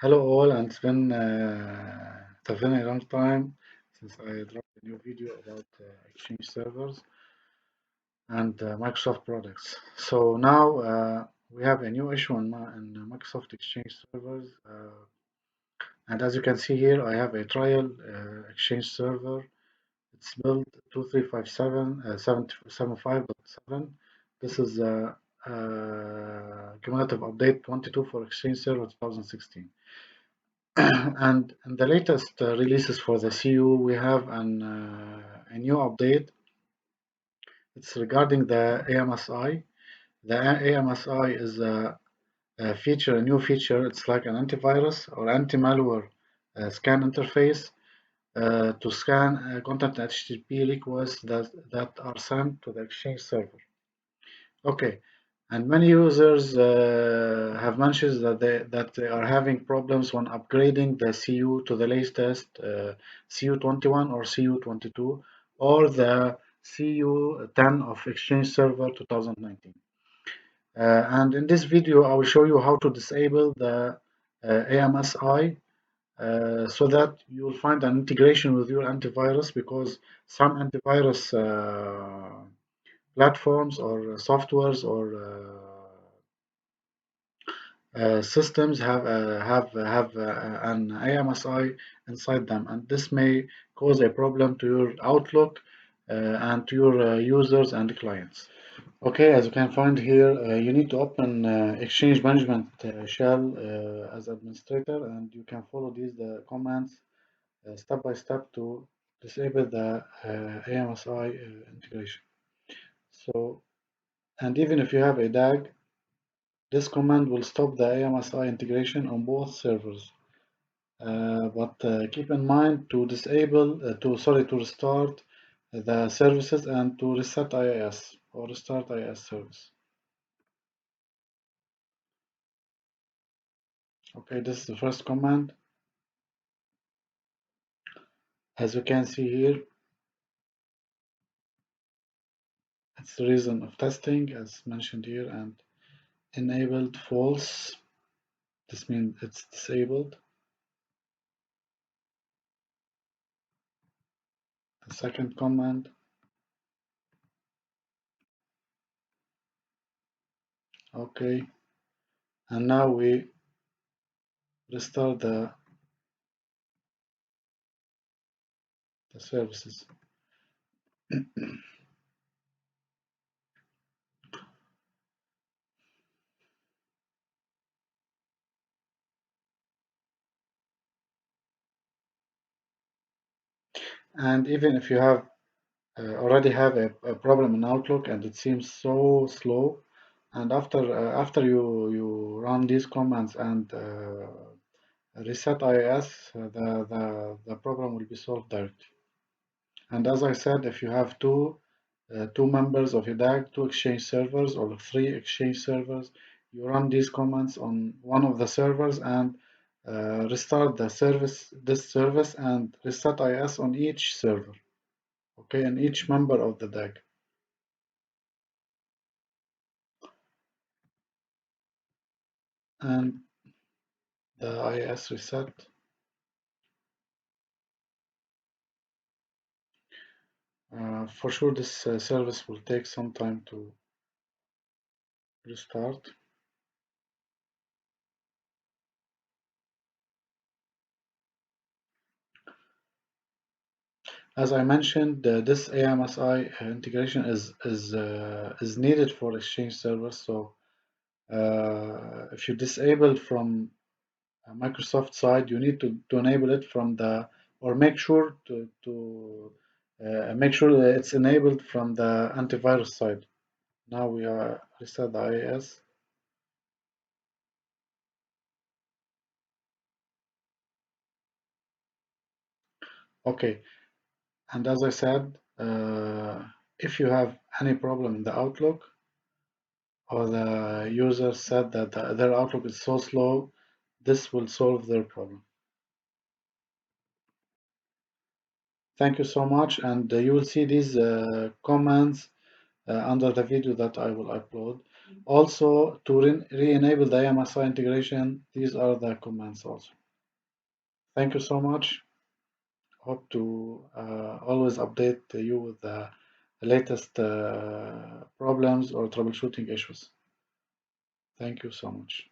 Hello all, and it's a very long time since I dropped a new video about Exchange servers and Microsoft products. So now we have a new issue in Microsoft Exchange servers, and as you can see here, I have a trial Exchange server. It's built 2357 775.7. This is cumulative update 22 for Exchange Server 2016. And in the latest releases for the CU, we have a new update. It's regarding the AMSI. The AMSI is a new feature. It's like an antivirus or anti-malware scan interface to scan content HTTP requests that are sent to the Exchange server. Okay, and many users have mentioned that they are having problems when upgrading the CU to the latest CU21 or CU22 or the CU10 of Exchange Server 2019. And in this video, I will show you how to disable the AMSI so that you will find an integration with your antivirus, because some antivirus platforms or softwares or systems have an AMSI inside them, and this may cause a problem to your Outlook and to your users and clients. Okay, as you can find here, you need to open Exchange Management Shell as administrator, and you can follow these commands step by step to disable the AMSI integration. So, and even if you have a DAG, this command will stop the AMSI integration on both servers. But keep in mind to to restart the services and to reset IIS or restart IIS service. Okay, this is the first command. As you can see here, it's the reason of testing as mentioned here, and enabled false. This means it's disabled. The second command. Okay, and now we restart the services. And even if you have already have a problem in Outlook and it seems so slow, and after you run these commands and reset IIS, the problem will be solved directly. And as I said, if you have two members of your DAG, two Exchange servers or three Exchange servers, you run these commands on one of the servers and restart this service and reset IIS on each server. Okay, and each member of the DAG. And the IIS reset. For sure, this service will take some time to restart. As I mentioned, this AMSI integration is needed for Exchange servers. So if you disable from Microsoft side, you need to enable it from the or make sure to make sure that it's enabled from the antivirus side. Now we are reset the IIS. Okay, and as I said, if you have any problem in the Outlook, or the user said that their Outlook is so slow, this will solve their problem. Thank you so much, and you will see these commands under the video that I will upload. Also, to re-enable the AMSI integration, these are the commands also. Thank you so much. Hope to always update you with the latest problems or troubleshooting issues. Thank you so much.